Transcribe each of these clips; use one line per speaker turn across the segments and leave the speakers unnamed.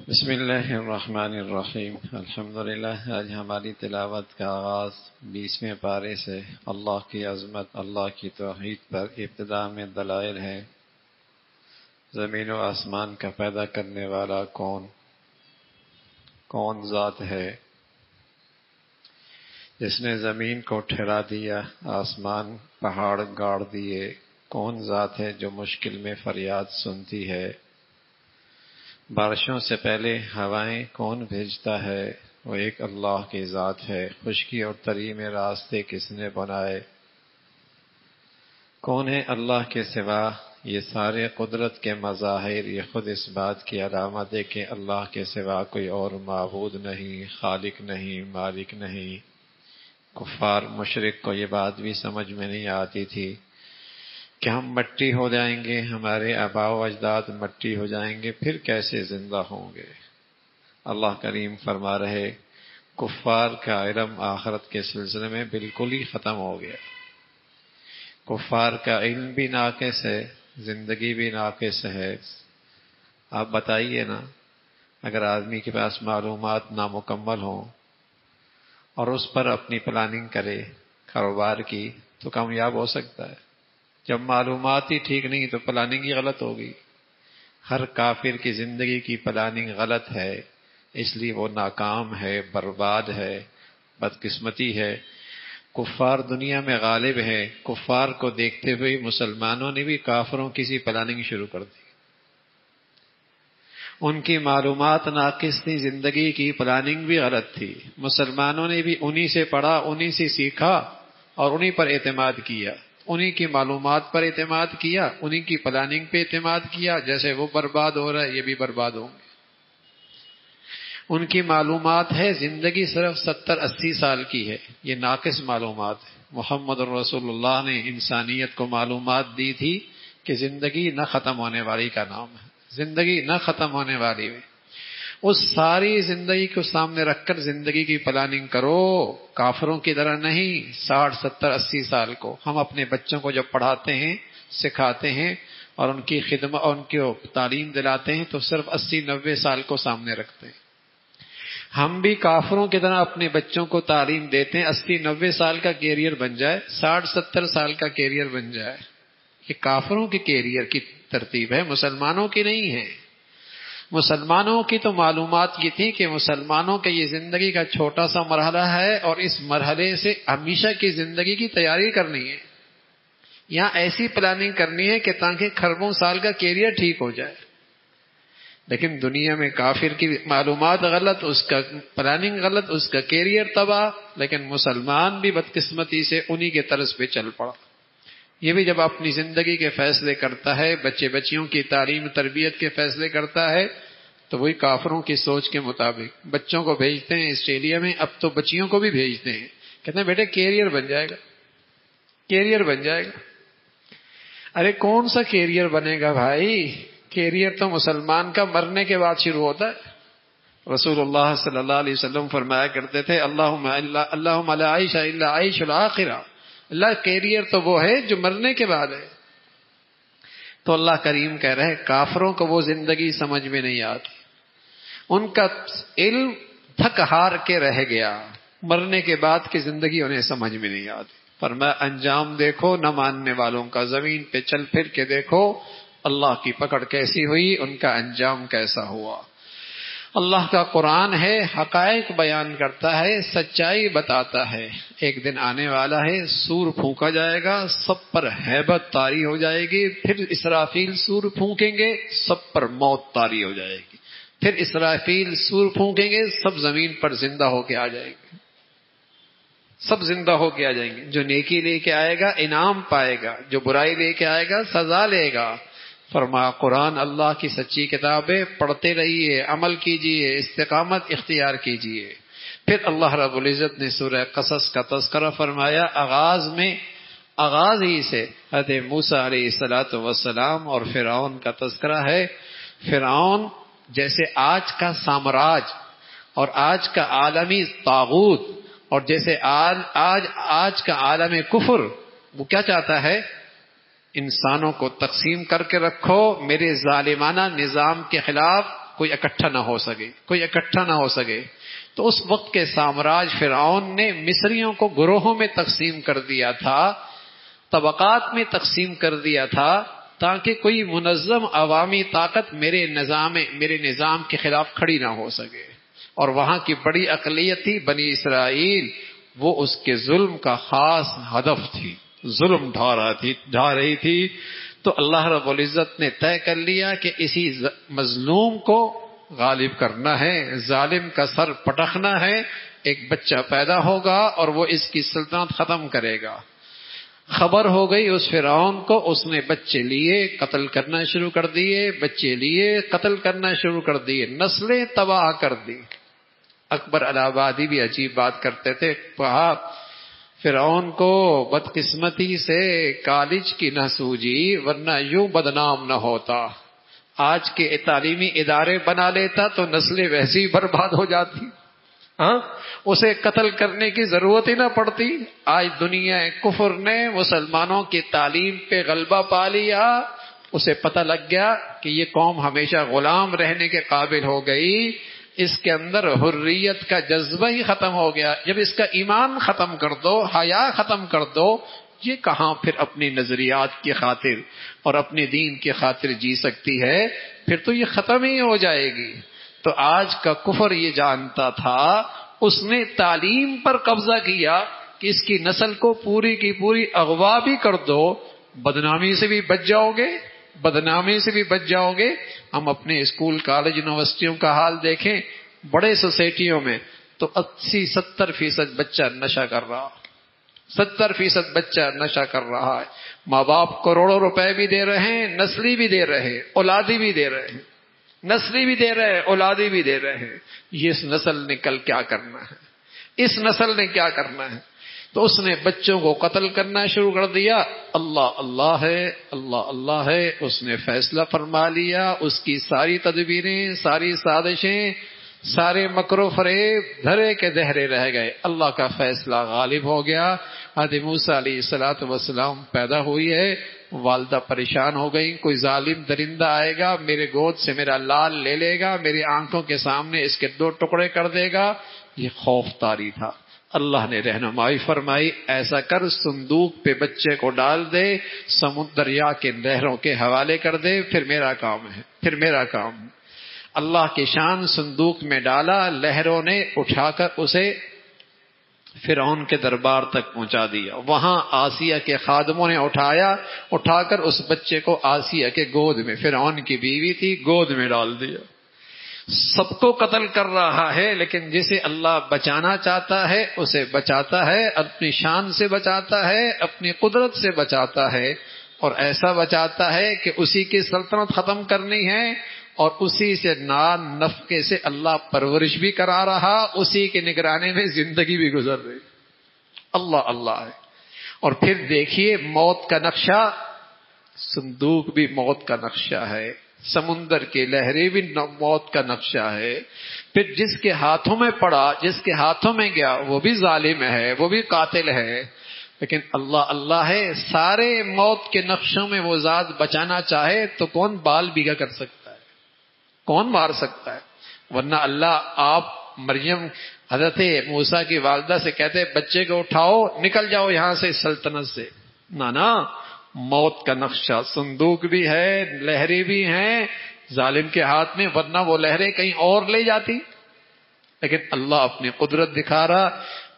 بسم اللہ الرحمن الرحیم الحمدللہ۔ آج ہماری تلاوت کا آغاز 20ویں پارے سے اللہ کی عظمت، اللہ کی توحید پر ابتدا میں دلائل ہے۔ زمین و آسمان کا پیدا کرنے والا کون ذات ہے جس نے زمین کو ٹھہرا دیا، آسمان پہاڑ گاڑ دیے؟ کون ذات ہے جو مشکل میں فریاد سنتی ہے؟ بارشوں سے پہلے ہوائیں کون بھیجتا ہے؟ وہ ایک اللہ کی ذات ہے۔ خشکی اور تری میں راستے کس نے بنائے؟ کون ہے اللہ کے سوا؟ یہ سارے قدرت کے مظاہر یہ خود اس بات کی علامت ہے کہ اللہ کے سوا کوئی اور معبود نہیں، خالق نہیں، مالک نہیں۔ کفار مشرک کو یہ بات بھی سمجھ میں نہیں آتی تھی کہ ہم مٹی ہو جائیں گے، ہمارے آباء و اجداد مٹی ہو جائیں گے، پھر کیسے زندہ ہوں گے؟ اللہ کریم فرما رہے کفار کا علم آخرت کے سلسلے میں بالکل ہی ختم ہو گیا۔ کفار کا علم بھی ناقص ہے، زندگی بھی ناقص ہے۔ آپ بتائیے نا، اگر آدمی کے پاس معلومات نامکمل ہوں اور اس پر اپنی پلاننگ کرے کاروبار کی تو کامیاب ہو سکتا ہے؟ جب معلومات ہی ٹھیک نہیں تو پلاننگ ہی غلط ہوگی۔ ہر کافر کی زندگی کی پلاننگ غلط ہے، اس لیے وہ ناکام ہے، برباد ہے، بدقسمتی ہے۔ کفار دنیا میں غالب ہے۔ کفار کو دیکھتے ہوئے مسلمانوں نے بھی کافروں کی سی پلاننگ شروع کر دی۔ ان کی معلومات ناقص تھی، زندگی کی پلاننگ بھی غلط تھی۔ مسلمانوں نے بھی انہی سے پڑھا، انہی سے سیکھا اور انہی پر اعتماد کیا، انہی کی معلومات پر اعتماد کیا، انہی کی پلاننگ پہ اعتماد کیا۔ جیسے وہ برباد ہو رہا ہے یہ بھی برباد ہوں گے۔ ان کی معلومات ہے زندگی صرف 70-80 سال کی ہے، یہ ناقص معلومات ہے۔ محمد رسول اللہ نے انسانیت کو معلومات دی تھی کہ زندگی نہ ختم ہونے والی کا نام ہے، زندگی نہ ختم ہونے والی ہے۔ اس ساری زندگی کو سامنے رکھ کر زندگی کی پلاننگ کرو، کافروں کی طرح نہیں۔ 60 70 80 سال کو ہم اپنے بچوں کو جب پڑھاتے ہیں، سکھاتے ہیں اور ان کی خدمت اور ان کو تعلیم دلاتے ہیں تو صرف 80-90 سال کو سامنے رکھتے ہیں۔ ہم بھی کافروں کی طرح اپنے بچوں کو تعلیم دیتے ہیں 80-90 سال کا کیریئر بن جائے، 60-70 سال کا کیریئر بن جائے۔ یہ کافروں کے کیریئر کی ترتیب ہے، مسلمانوں کی نہیں ہے۔ مسلمانوں کی تو معلومات یہ تھی کہ مسلمانوں کے یہ زندگی کا چھوٹا سا مرحلہ ہے اور اس مرحلے سے ہمیشہ کی زندگی کی تیاری کرنی ہے۔ یہاں ایسی پلاننگ کرنی ہے کہ تاکہ خربوں سال کا کیریئر ٹھیک ہو جائے۔ لیکن دنیا میں کافر کی معلومات غلط، اس کا پلاننگ غلط، اس کا کیریئر تباہ، لیکن مسلمان بھی بدقسمتی سے انہی کے طرز پہ چل پڑا۔ یہ بھی جب اپنی زندگی کے فیصلے کرتا ہے، بچے بچیوں کی تعلیم تربیت کے فیصلے کرتا ہے تو وہی کافروں کی سوچ کے مطابق بچوں کو بھیجتے ہیں آسٹریلیا میں، اب تو بچیوں کو بھی بھیجتے ہیں، کہتے ہیں بیٹے کیریئر بن جائے گا، کیریئر بن جائے گا۔ ارے کون سا کیریئر بنے گا بھائی؟ کیریئر تو مسلمان کا مرنے کے بعد شروع ہوتا ہے۔ رسول اللہ صلی اللہ علیہ وسلم فرمایا کرتے تھے اللہم لا عیش الا عیش الاخرہ، اللہ کیریئر تو وہ ہے جو مرنے کے بعد ہے۔ تو اللہ کریم کہہ رہے کافروں کو وہ زندگی سمجھ میں نہیں آتی، ان کا علم تھک ہار کے رہ گیا، مرنے کے بعد کی زندگی انہیں سمجھ میں نہیں آتی۔ فرمایا انجام دیکھو نہ ماننے والوں کا، زمین پہ چل پھر کے دیکھو اللہ کی پکڑ کیسی ہوئی، ان کا انجام کیسا ہوا۔ اللہ کا قرآن ہے، حقائق بیان کرتا ہے، سچائی بتاتا ہے۔ ایک دن آنے والا ہے، سور پھونکا جائے گا، سب پر ہیبت طاری ہو جائے گی، پھر اسرافیل سور پھونکیں گے، سب پر موت طاری ہو جائے گی، پھر اسرافیل سور پھونکیں گے، سب زمین پر زندہ ہو کے آ جائیں گے، سب زندہ ہو کے آ جائیں گے۔ جو نیکی لے کے آئے گا انعام پائے گا، جو برائی لے کے آئے گا سزا لے گا۔ فرمایا قرآن اللہ کی سچی کتاب ہے، پڑھتے رہیے، عمل کیجیے، استقامت اختیار کیجیے۔ پھر اللہ رب العزت نے سورہ قصص کا تذکرہ فرمایا، آغاز ہی سے حضرت موسیٰ علیہ السلام اور فرعون کا تذکرہ ہے۔ فرعون جیسے آج کا سامراج اور آج کا عالمی طاغوت اور جیسے آج کا عالم کفر، وہ کیا چاہتا ہے؟ انسانوں کو تقسیم کر کے رکھو، میرے ظالمانہ نظام کے خلاف کوئی اکٹھا نہ ہو سکے. تو اس وقت کے سامراج فرعون نے مصریوں کو گروہوں میں تقسیم کر دیا تھا، طبقات میں تقسیم کر دیا تھا، تاکہ کوئی منظم عوامی طاقت میرے نظام کے خلاف کھڑی نہ ہو سکے. اور وہاں کی بڑی اقلیت تھی بنی اسرائیل، وہ اس کے ظلم کا خاص ہدف تھی، ظلم ڈھا رہی تھی. تو اللہ رب العزت نے طے کر لیا کہ اسی مظلوم کو غالب کرنا ہے، ظالم کا سر پٹخنا ہے. ایک بچہ پیدا ہوگا اور وہ اس کی سلطنت ختم کرے گا. خبر ہو گئی اس فرعون کو، اس نے بچے لیے قتل کرنا شروع کر دیے، نسلیں تباہ کر دی. اکبر الہ آبادی بھی عجیب بات کرتے تھے، کہا فرعون کو بدقسمتی سے کالج کی نہ سوجی ورنہ یوں بدنام نہ ہوتا. آج کے تعلیمی ادارے بنا لیتا تو نسلیں ویسی برباد ہو جاتی، اسے قتل کرنے کی ضرورت ہی نہ پڑتی. آج دنیا کفر نے مسلمانوں کی تعلیم پہ غلبہ پا لیا، اسے پتہ لگ گیا کہ یہ قوم ہمیشہ غلام رہنے کے قابل ہو گئی، اس کے اندر حریت کا جذبہ ہی ختم ہو گیا. جب اس کا ایمان ختم کر دو، حیا ختم کر دو، یہ کہاں پھر اپنی نظریات کی خاطر اور اپنے دین کی خاطر جی سکتی ہے؟ پھر تو یہ ختم ہی ہو جائے گی. تو آج کا کفر یہ جانتا تھا، اس نے تعلیم پر قبضہ کیا کہ اس کی نسل کو پوری کی پوری اغوا بھی کر دو، بدنامی سے بھی بچ جاؤ گے. ہم اپنے اسکول کالج یونیورسٹیوں کا حال دیکھیں، بڑے سوسائٹیوں میں تو 80-70% بچہ نشہ کر رہا، 70% بچہ نشہ کر رہا ہے. ماں باپ کروڑوں روپے بھی دے رہے ہیں، نسلی بھی دے رہے ہیں، اولادی بھی دے رہے ہیں، اولادی بھی دے رہے ہیں. یہ اس نسل نے کل کیا کرنا ہے؟ تو اس نے بچوں کو قتل کرنا شروع کر دیا. اللہ ہے، اس نے فیصلہ فرما لیا. اس کی ساری تدبیریں، ساری سازشیں، سارے مکر و فریب دھرے کے دہرے رہ گئے. اللہ کا فیصلہ غالب ہو گیا. حضرت موسیٰ علیہ الصلوۃ والسلام پیدا ہوئی ہے، والدہ پریشان ہو گئی، کوئی ظالم درندہ آئے گا، میرے گود سے میرا لال لے لے گا، میری آنکھوں کے سامنے اس کے 2 ٹکڑے کر دے گا. یہ خوف طاری تھا. اللہ نے رہنمائی فرمائی، ایسا کر صندوق پہ بچے کو ڈال دے، دریا کے نہروں کے حوالے کر دے، پھر میرا کام ہے. اللہ کی شان صندوق میں ڈالا، لہروں نے اٹھا کر اسے فرعون کے دربار تک پہنچا دیا. وہاں آسیہ کے خادموں نے اٹھا کر اس بچے کو آسیہ کے گود میں، فرعون کی بیوی تھی، گود میں ڈال دیا. سب کو قتل کر رہا ہے، لیکن جسے اللہ بچانا چاہتا ہے اسے بچاتا ہے، اپنی شان سے بچاتا ہے، اپنی قدرت سے بچاتا ہے، اور ایسا بچاتا ہے کہ اسی کی سلطنت ختم کرنی ہے، اور اسی سے نفقے سے اللہ پرورش بھی کرا رہا، اسی کی نگرانی میں زندگی بھی گزر رہی. اللہ ہے. اور پھر دیکھیے موت کا نقشہ، صندوق بھی موت کا نقشہ ہے، سمندر کی لہریں بھی موت کا نقشہ ہے. پھر جس کے ہاتھوں میں پڑا، جس کے ہاتھوں میں گیا، وہ بھی ظالم ہے، وہ بھی قاتل ہے. لیکن اللہ ہے، سارے موت کے نقشوں میں وہ ذات بچانا چاہے تو کون بال بیگا کر سکتا ہے، کون مار سکتا ہے؟ ورنہ اللہ آپ مریم حضرت موسیٰ کی والدہ سے کہتے بچے کو اٹھاؤ، نکل جاؤ یہاں سے سلطنت سے. نا، موت کا نقشہ، صندوق بھی ہے، لہریں بھی ہیں ظالم کے ہاتھ میں، ورنہ وہ لہریں کہیں اور لے جاتی. لیکن اللہ اپنی قدرت دکھا رہا.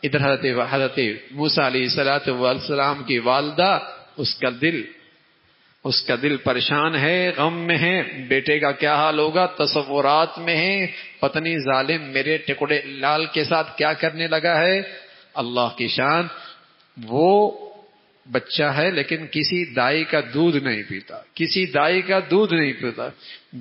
ادھر حضرت موسیٰ علیہ السلام کی والدہ، اس کا دل پریشان ہے، غم میں ہے، بیٹے کا کیا حال ہوگا، تصورات میں ہے، پتنی ظالم میرے ٹکڑے لال کے ساتھ کیا کرنے لگا ہے. اللہ کی شان، وہ بچہ ہے لیکن کسی دائی کا دودھ نہیں پیتا.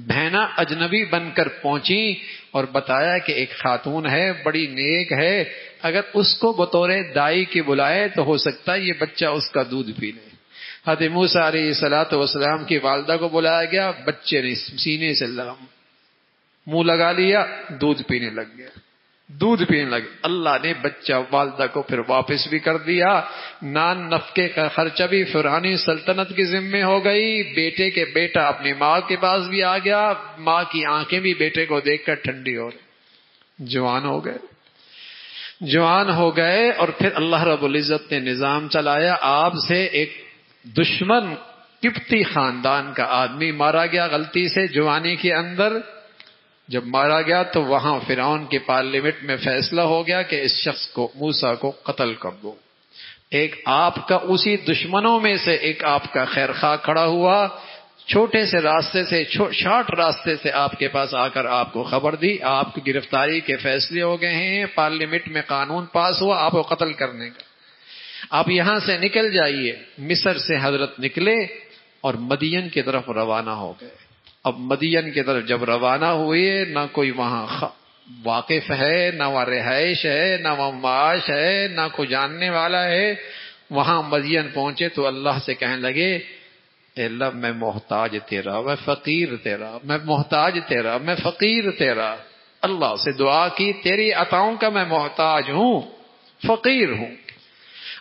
بہنا اجنبی بن کر پہنچی اور بتایا کہ ایک خاتون ہے، بڑی نیک ہے، اگر اس کو بطور دائی کی بلائے تو ہو سکتا ہے یہ بچہ اس کا دودھ پی لے. حضرت موسیٰ علیہ السلام کی والدہ کو بلایا گیا، بچے نے سینے سے منہ لگا لیا، دودھ پینے لگ گیا. دودھ پینے لگے. اللہ نے بچہ والدہ کو پھر واپس بھی کر دیا. نان نفقے کا خرچہ بھی فرعونی سلطنت کے ذمے ہو گئی. بیٹے کے بیٹا اپنی ماں کے پاس بھی آ گیا. ماں کی آنکھیں بھی بیٹے کو دیکھ کر ٹھنڈی ہو رہی. جوان ہو گئے. جوان ہو گئے اور پھر اللہ رب العزت نے نظام چلایا. آپ سے ایک دشمن قبطی خاندان کا آدمی مارا گیا غلطی سے جوانی کے اندر. جب مارا گیا تو وہاں فرعون کے پارلیمنٹ میں فیصلہ ہو گیا کہ اس شخص کو موسیٰ کو قتل کر دو. ایک آپ کا اسی دشمنوں میں سے ایک آپ کا خیر خواہ کھڑا ہوا, چھوٹے سے راستے سے شارٹ راستے سے آپ کے پاس آ کر آپ کو خبر دی آپ کی گرفتاری کے فیصلے ہو گئے ہیں, پارلیمنٹ میں قانون پاس ہوا آپ کو قتل کرنے کا, آپ یہاں سے نکل جائیے. مصر سے حضرت نکلے اور مدین کی طرف روانہ ہو گئے. اب مدین کی طرف جب روانہ ہوئے, نہ کوئی وہاں واقف ہے, نہ وہاں رہائش ہے, نہ وہاں معاش ہے, نہ کوئی جاننے والا ہے. وہاں مدین پہنچے تو اللہ سے کہنے لگے اے اللہ میں محتاج تیرا, میں فقیر تیرا, میں محتاج تیرا, میں فقیر تیرا. اللہ سے دعا کی تیری عطاؤں کا میں محتاج ہوں, فقیر ہوں.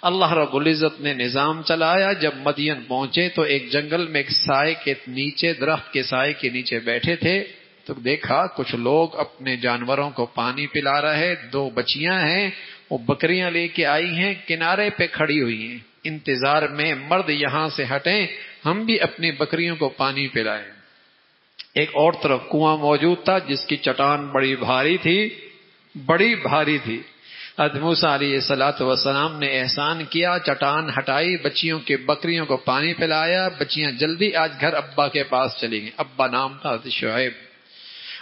اللہ رب العزت نے نظام چلایا. جب مدین پہنچے تو ایک جنگل میں ایک سائے کے نیچے, درخت کے سائے کے نیچے بیٹھے تھے. تو دیکھا کچھ لوگ اپنے جانوروں کو پانی پلا رہے. 2 بچیاں ہیں, وہ بکریاں لے کے آئی ہیں, کنارے پہ کھڑی ہوئی ہیں انتظار میں مرد یہاں سے ہٹیں ہم بھی اپنی بکریوں کو پانی پلائیں. ایک اور طرف کنواں موجود تھا جس کی چٹان بڑی بھاری تھی, بڑی بھاری تھی. حضرت موسیٰ علیہ الصلوۃ والسلام نے احسان کیا, چٹان ہٹائی, بچیوں کے بکریوں کو پانی پلایا. بچیاں جلدی آج گھر ابا کے پاس چلی گئیں. ابا نام تھا حضرت شعیب.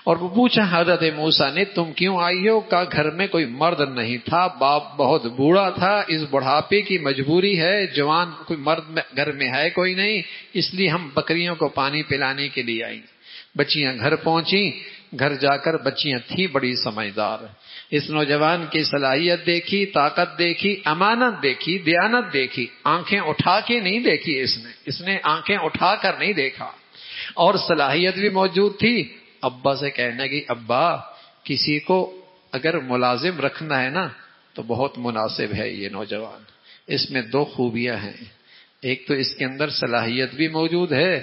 اور وہ پوچھا حضرت موسیٰ نے تم کیوں آئی ہو؟ کہا گھر میں کوئی مرد نہیں تھا, باپ بہت بوڑھا تھا, اس بڑھاپے کی مجبوری ہے, جوان کوئی مرد گھر میں ہے کوئی نہیں, اس لیے ہم بکریوں کو پانی پلانے کے لیے آئیں. بچیاں گھر پہنچی. گھر جا کر بچیاں تھیں بڑی سمجھدار. اس نوجوان کی صلاحیت دیکھی, طاقت دیکھی, امانت دیکھی, دیانت دیکھی. آنکھیں اٹھا کے نہیں دیکھی اس نے آنکھیں اٹھا کر نہیں دیکھا, اور صلاحیت بھی موجود تھی. ابا سے کہنے لگی ابا کسی کو اگر ملازم رکھنا ہے نا تو بہت مناسب ہے یہ نوجوان. اس میں 2 خوبیاں ہیں, ایک تو اس کے اندر صلاحیت بھی موجود ہے,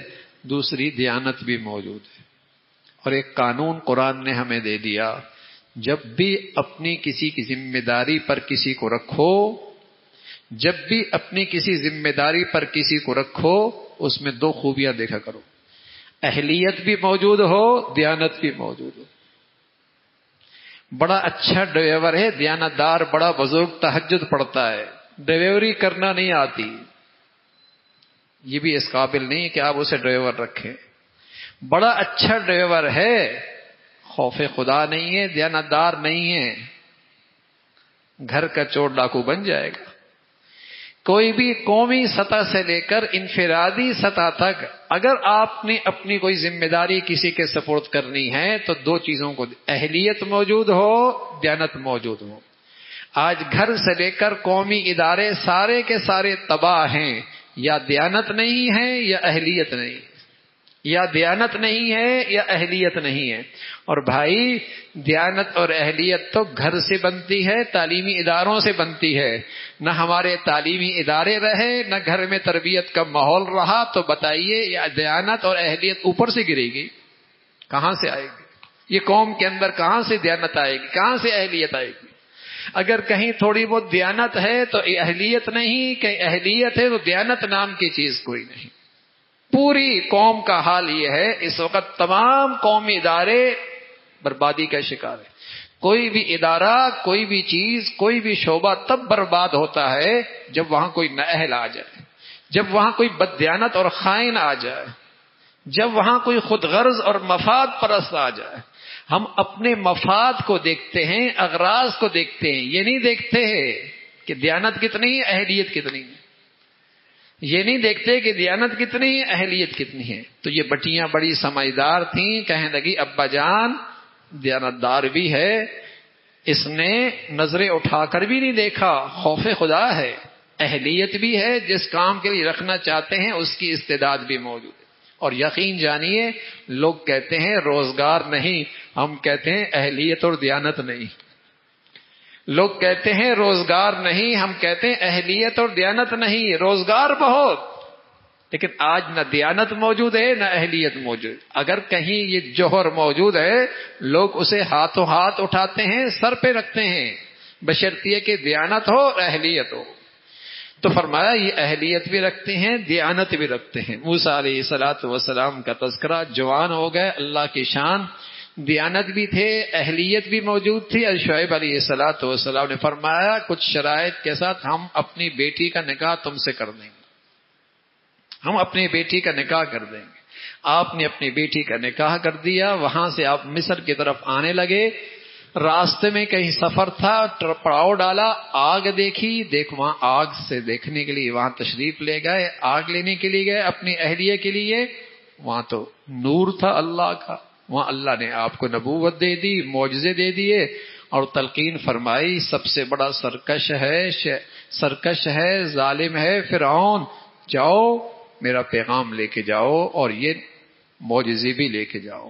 دوسری دیانت بھی موجود ہے. اور ایک قانون قرآن نے ہمیں دے دیا, جب بھی اپنی کسی کی ذمہ داری پر کسی کو رکھو, جب بھی اپنی کسی ذمہ داری پر کسی کو رکھو, اس میں 2 خوبیاں دیکھا کرو, اہلیت بھی موجود ہو, دیانت بھی موجود ہو. بڑا اچھا ڈرائیور ہے, دیانتدار, بڑا بزرگ, تہجد پڑھتا ہے, ڈرائیوری کرنا نہیں آتی, یہ بھی اس قابل نہیں کہ آپ اسے ڈرائیور رکھیں. بڑا اچھا ڈرائیور ہے, خوف خدا نہیں ہے, دیانتدار نہیں ہے, گھر کا چور ڈاکو بن جائے گا. کوئی بھی قومی سطح سے لے کر انفرادی سطح تک اگر آپ نے اپنی کوئی ذمہ داری کسی کے سپورٹ کرنی ہے تو 2 چیزوں کو, اہلیت موجود ہو, دیانت موجود ہو. آج گھر سے لے کر قومی ادارے سارے کے سارے تباہ ہیں, یا دیانت نہیں ہے یا اہلیت نہیں, یا دیانت نہیں ہے یا اہلیت نہیں ہے. اور بھائی دیانت اور اہلیت تو گھر سے بنتی ہے, تعلیمی اداروں سے بنتی ہے. نہ ہمارے تعلیمی ادارے رہے, نہ گھر میں تربیت کا ماحول رہا, تو بتائیے یہ دیانت اور اہلیت اوپر سے گرے گی, کہاں سے آئے گی؟ یہ قوم کے اندر کہاں سے دیانت آئے گی, کہاں سے اہلیت آئے گی؟ اگر کہیں تھوڑی بہت دیانت ہے تو اہلیت نہیں, کہیں اہلیت ہے تو دیانت نام کی چیز کوئی نہیں. پوری قوم کا حال یہ ہے اس وقت, تمام قومی ادارے بربادی کا شکار ہے. کوئی بھی ادارہ, کوئی بھی چیز, کوئی بھی شعبہ تب برباد ہوتا ہے جب وہاں کوئی نااہل آ جائے, جب وہاں کوئی بددیانت اور خائن آ جائے, جب وہاں کوئی خود غرض اور مفاد پرست آ جائے. ہم اپنے مفاد کو دیکھتے ہیں, اغراض کو دیکھتے ہیں, یہ نہیں دیکھتے ہیں کہ دیانت کتنی ہے, اہلیت کتنی ہے. یہ نہیں دیکھتے کہ دیانت کتنی ہے, اہلیت کتنی ہے. تو یہ بٹیاں بڑی سمجھدار تھیں, کہنے لگی ابا جان دیانتدار بھی ہے, اس نے نظریں اٹھا کر بھی نہیں دیکھا, خوف خدا ہے, اہلیت بھی ہے, جس کام کے لیے رکھنا چاہتے ہیں اس کی استعداد بھی موجود ہے. اور یقین جانیے لوگ کہتے ہیں روزگار نہیں, ہم کہتے ہیں اہلیت اور دیانت نہیں. لوگ کہتے ہیں روزگار نہیں، ہم کہتے ہیں اہلیت اور دیانت نہیں، روزگار بہت، لیکن آج نہ دیانت موجود ہے نہ اہلیت موجود۔ اگر کہیں یہ جوہر موجود ہے لوگ اسے ہاتھوں ہاتھ اٹھاتے ہیں، سر پہ رکھتے ہیں، بشرطیہ کہ دیانت ہو اور اہلیت ہو۔ تو فرمایا یہ اہلیت بھی رکھتے ہیں، دیانت بھی رکھتے ہیں۔ موسیٰ علیہ السلام کا تذکرہ، جوان ہو گئے، اللہ کی شان، دیانت بھی تھے، اہلیت بھی موجود تھی۔ شعیب علیہ السلام نے فرمایا کچھ شرائط کے ساتھ ہم اپنی بیٹی کا نکاح تم سے کر دیں گے، ہم اپنی بیٹی کا نکاح کر دیں گے۔ آپ نے اپنی بیٹی کا نکاح کر دیا، وہاں سے آپ مصر کی طرف آنے لگے، راستے میں کہیں سفر تھا، پڑاؤ ڈالا، آگ دیکھی، وہاں آگ سے دیکھنے کے لیے وہاں تشریف لے گئے، آگ لینے کے لیے گئے اپنی اہلیہ کے لیے، وہاں تو نور تھا اللہ کا، وہاں اللہ نے آپ کو نبوت دے دی، معجزے دے دیے، اور تلقین فرمائی سب سے بڑا سرکش ہے ظالم ہے فرعون، جاؤ میرا پیغام لے کے جاؤ اور یہ معجزے بھی لے کے جاؤ۔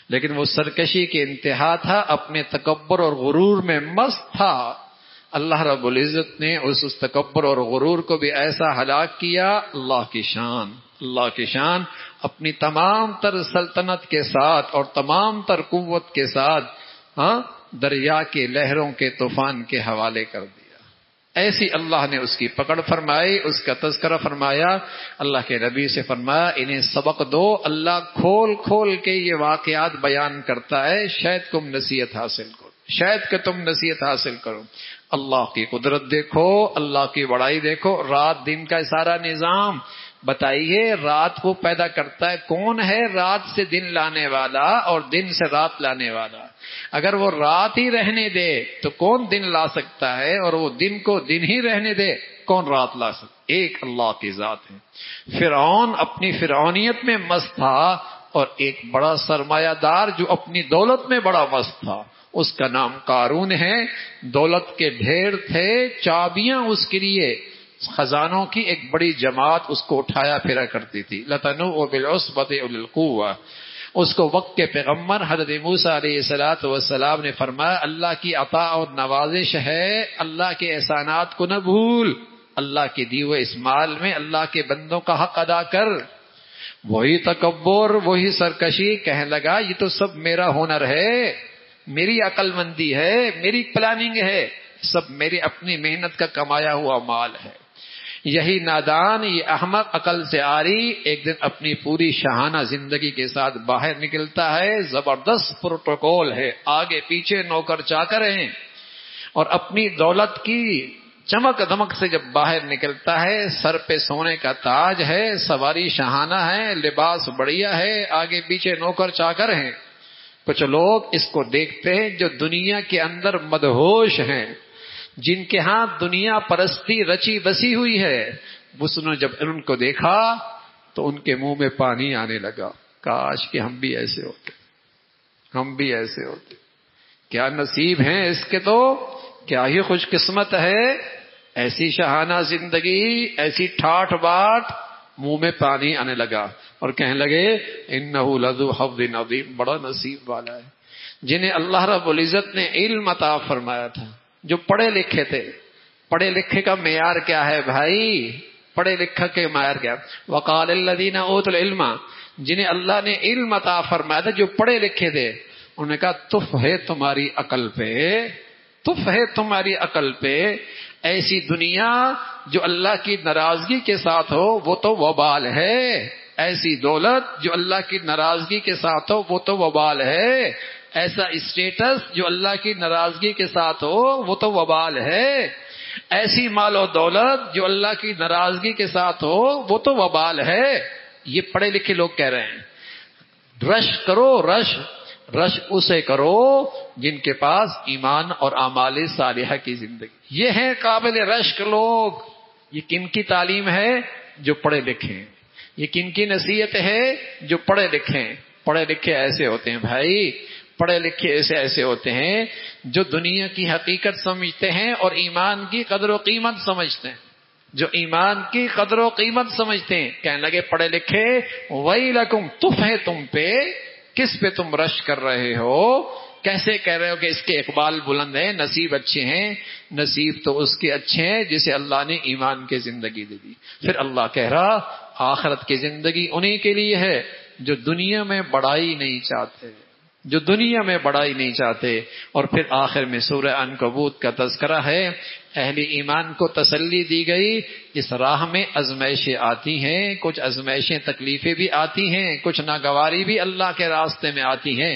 لیکن وہ سرکشی کے انتہا تھا، اپنے تکبر اور غرور میں مست تھا۔ اللہ رب العزت نے اس تکبر اور غرور کو بھی ایسا ہلاک کیا۔ اللہ کی شان اپنی تمام تر سلطنت کے ساتھ اور تمام تر قوت کے ساتھ دریا کے لہروں کے طوفان کے حوالے کر دیا۔ ایسی اللہ نے اس کی پکڑ فرمائی، اس کا تذکرہ فرمایا، اللہ کے نبی سے فرمایا انہیں سبق دو۔ اللہ کھول کھول کے یہ واقعات بیان کرتا ہے، شاید تم نصیحت حاصل کرو۔ اللہ کی قدرت دیکھو، اللہ کی بڑائی دیکھو، رات دن کا سارا نظام بتائیے، رات کو پیدا کرتا ہے کون ہے؟ رات سے دن لانے والا اور دن سے رات لانے والا۔ اگر وہ رات ہی رہنے دے تو کون دن لا سکتا ہے، اور وہ دن کو دن ہی رہنے دے کون رات لا سکتا؟ ایک اللہ کی ذات ہے۔ فرعون اپنی فرعونیت میں مست تھا، اور ایک بڑا سرمایہ دار جو اپنی دولت میں بڑا مست تھا، اس کا نام قارون ہے۔ دولت کے ڈھیر تھے، چابیاں اس کے لیے، خزانوں کی ایک بڑی جماعت اس کو اٹھایا پھرا کرتی تھی۔ لَتَنُوءُ بِالْعُصْبَةِ أُولِي الْقُوَّةِ۔ اس کو وقت کے پیغمبر حضرت موسیٰ علیہ السلام نے فرمایا اللہ کی عطا اور نوازش ہے، اللہ کے احسانات کو نہ بھول، اللہ کے دیے ہوئے اس مال میں اللہ کے بندوں کا حق ادا کر۔ وہی تکبر، وہی سرکشی، کہنے لگا یہ تو سب میرا ہنر ہے، میری عقل مندی ہے، میری پلاننگ ہے، سب میری اپنی محنت کا کمایا ہوا مال ہے۔ یہی نادان، یہ احمق عقل سے آری ایک دن اپنی پوری شاہانہ زندگی کے ساتھ باہر نکلتا ہے، زبردست پروٹوکول ہے، آگے پیچھے نوکر چاکر ہیں، اور اپنی دولت کی چمک دمک سے جب باہر نکلتا ہے، سر پہ سونے کا تاج ہے، سواری شاہانہ ہے، لباس بڑھیا ہے، آگے پیچھے نوکر چاکر ہیں۔ کچھ لوگ اس کو دیکھتے ہیں جو دنیا کے اندر مدہوش ہیں، جن کے ہاں دنیا پرستی رچی بسی ہوئی ہے، اس نے جب ان کو دیکھا تو ان کے منہ میں پانی آنے لگا، کاش کہ ہم بھی ایسے ہوتے، کیا نصیب ہیں اس کے، تو کیا ہی خوش قسمت ہے، ایسی شاہانہ زندگی، ایسی ٹھاٹھ باٹ، منہ میں پانی آنے لگا اور کہنے لگے انہ لذو حظ عظیم، بڑا نصیب والا ہے جنہیں اللہ رب العزت نے علم عطا فرمایا تھا، جو پڑھے لکھے تھے۔ پڑھے لکھے کا معیار کیا ہے بھائی؟ پڑھے لکھے کے معیار کیا؟ وقال الذین اوتوا العلم، جنہیں اللہ نے علم عطا فرمایا تھا، جو پڑھے لکھے تھے، انہوں نے کہا تف ہے تمہاری عقل پہ، ایسی دنیا جو اللہ کی ناراضگی کے ساتھ ہو وہ تو وبال ہے، ایسی دولت جو اللہ کی ناراضگی کے ساتھ ہو وہ تو وبال ہے، ایسا اسٹیٹس جو اللہ کی ناراضگی کے ساتھ ہو وہ تو وبال ہے، ایسی مال و دولت جو اللہ کی ناراضگی کے ساتھ ہو وہ تو وبال ہے۔ یہ پڑھے لکھے لوگ کہہ رہے ہیں رش کرو، رش اسے کرو جن کے پاس ایمان اور اعمال صالحہ کی زندگی، یہ ہیں قابل رشک لوگ۔ یہ کن کی تعلیم ہے؟ جو پڑھے لکھے ہیں۔ یہ کن کی نصیحت ہے؟ جو پڑھے لکھے ہیں۔ پڑھے لکھے ایسے ہوتے ہیں بھائی، پڑھے لکھے ایسے ہوتے ہیں جو دنیا کی حقیقت سمجھتے ہیں اور ایمان کی قدر و قیمت سمجھتے ہیں، جو ایمان کی قدر و قیمت سمجھتے ہیں۔ کہنے لگے پڑھے لکھے ویلکم، تف ہے تم پہ، کس پہ تم رش کر رہے ہو؟ کیسے کہہ رہے ہو کہ اس کے اقبال بلند ہیں، نصیب اچھے ہیں؟ نصیب تو اس کے اچھے ہیں جسے اللہ نے ایمان کی زندگی دے دی۔ پھر اللہ کہہ رہا آخرت کی زندگی انہی کے لیے ہے جو دنیا میں بڑائی نہیں چاہتے، جو دنیا میں بڑائی نہیں چاہتے۔ اور پھر آخر میں سورہ عنکبوت کا تذکرہ ہے، اہل ایمان کو تسلی دی گئی اس راہ میں آزمائشیں آتی ہیں، کچھ آزمائشیں تکلیفیں بھی آتی ہیں، کچھ ناگواری بھی اللہ کے راستے میں آتی ہیں۔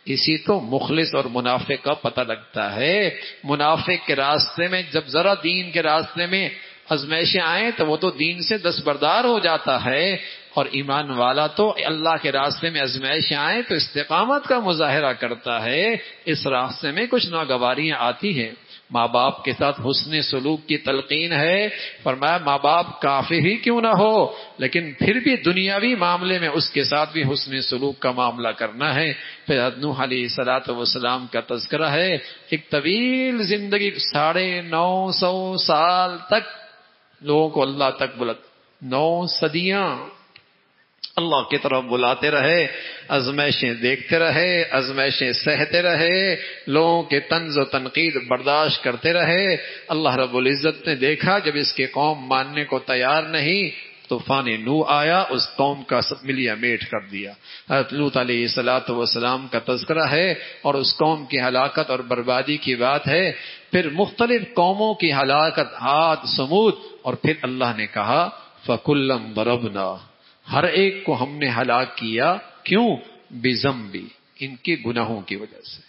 اسی تو مخلص اور منافق کا پتہ لگتا ہے۔ منافق کے راستے میں جب ذرا دین کے راستے میں آزمائشیں آئیں تو وہ تو دین سے دستبردار ہو جاتا ہے، اور ایمان والا تو اللہ کے راستے میں آزمائشیں آئیں تو استقامت کا مظاہرہ کرتا ہے۔ اس راستے میں کچھ ناگواریاں آتی ہیں۔ ماں باپ کے ساتھ حسن سلوک کی تلقین ہے، فرمایا ماں باپ کافی ہی کیوں نہ ہو لیکن پھر بھی دنیاوی معاملے میں اس کے ساتھ بھی حسن سلوک کا معاملہ کرنا ہے۔ پھر نوح علیہ الصلوۃ والسلام کا تذکرہ ہے، ایک طویل زندگی 950 سال تک لوگوں کو اللہ تک 9 صدیاں اللہ کی طرف بلاتے رہے، آزمائشیں دیکھتے رہے، آزمائشیں سہتے رہے، لوگوں کے طنز و تنقید برداشت کرتے رہے۔ اللہ رب العزت نے دیکھا جب اس کی قوم ماننے کو تیار نہیں، طوفان نوح آیا، اس قوم کا سب ملیا میٹ کر دیا۔ حضرت لوط علیہ الصلوۃ والسلام کا تذکرہ ہے اور اس قوم کی ہلاکت اور بربادی کی بات ہے۔ پھر مختلف قوموں کی ہلاکت، عاد، سمود، اور پھر اللہ نے کہا فَكُلًّا ضَرَبْنَا، ہر ایک کو ہم نے ہلاک کیا، کیوں؟ بِذَنبِ، ان کے گناہوں کی وجہ سے۔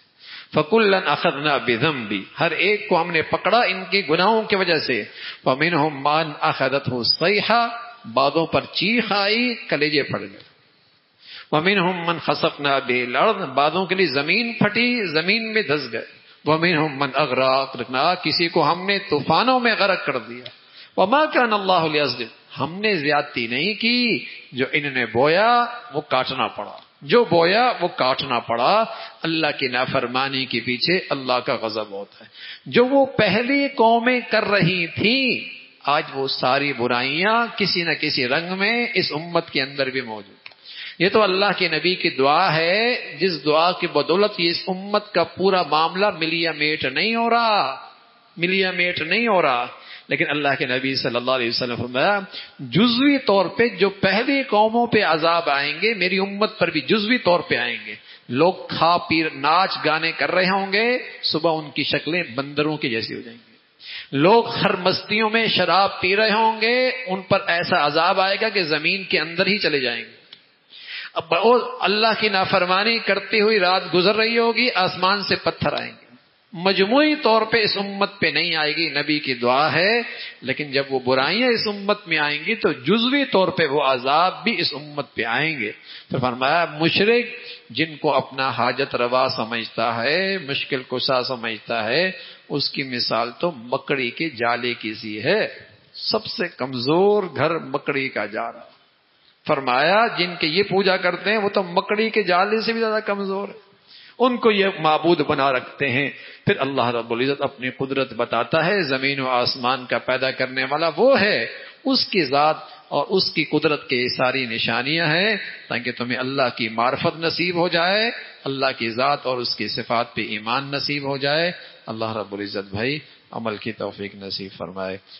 فَكُلًّا أَخَذْنَا بِذَنبِ، ہر ایک کو ہم نے پکڑا ان کے گناہوں کی وجہ سے۔ وَمِنْهُمْ مَنْ أَخَذَتْهُ الصَّيْحَةُ، بعضوں پر چیخ آئی، کلیجے پھٹ گئے۔ وَمِنْهُمْ مَنْ خَسَفْنَا بِهِ الْأَرْضَ، بعضوں کے لیے زمین پھٹی، زمین میں دھس گئے۔ وَمِنْهُمْ مَنْ أَغْرَقْنَا، کسی کو ہم نے طوفانوں میں غرق کر دیا۔ وَمَا كَانَ اللَّهُ لِيَظْلِمَهُمْ، ہم نے زیادتی نہیں کی، جو انہوں نے بویا وہ کاٹنا پڑا، جو بویا وہ کاٹنا پڑا۔ اللہ کی نافرمانی کے پیچھے اللہ کا غضب ہوتا ہے۔ جو وہ پہلی قومیں کر رہی تھیں، آج وہ ساری برائیاں کسی نہ کسی رنگ میں اس امت کے اندر بھی موجود ہیں۔ یہ تو اللہ کے نبی کی دعا ہے، جس دعا کی بدولت یہ اس امت کا پورا معاملہ ملیا میٹ نہیں ہو رہا، ملیا میٹ نہیں ہو رہا۔ لیکن اللہ کے نبی صلی اللہ علیہ وسلم فرمایا جزوی طور پہ جو پہلی قوموں پہ عذاب آئیں گے میری امت پر بھی جزوی طور پہ آئیں گے۔ لوگ کھا پی ناچ گانے کر رہے ہوں گے، صبح ان کی شکلیں بندروں کی جیسی ہو جائیں گی۔ لوگ ہر مستیوں میں شراب پی رہے ہوں گے، ان پر ایسا عذاب آئے گا کہ زمین کے اندر ہی چلے جائیں گے۔ اب اللہ کی نافرمانی کرتی ہوئی رات گزر رہی ہوگی، آسمان سے پتھر آئیں گے۔ مجموعی طور پہ اس امت پہ نہیں آئے گی، نبی کی دعا ہے، لیکن جب وہ برائیاں اس امت میں آئیں گی تو جزوی طور پہ وہ عذاب بھی اس امت پہ آئیں گے۔ تو فرمایا مشرک جن کو اپنا حاجت روا سمجھتا ہے، مشکل کشا سمجھتا ہے، اس کی مثال تو مکڑی کے جالے کی سی ہے۔ سب سے کمزور گھر مکڑی کا جالا۔ فرمایا جن کے یہ پوجا کرتے ہیں وہ تو مکڑی کے جالے سے بھی زیادہ کمزور ہے، ان کو یہ معبود بنا رکھتے ہیں۔ پھر اللہ رب العزت اپنی قدرت بتاتا ہے، زمین و آسمان کا پیدا کرنے والا وہ ہے، اس کی ذات اور اس کی قدرت کے ساری نشانیاں ہیں تاکہ تمہیں اللہ کی معرفت نصیب ہو جائے، اللہ کی ذات اور اس کی صفات پہ ایمان نصیب ہو جائے۔ اللہ رب العزت بھائی عمل کی توفیق نصیب فرمائے۔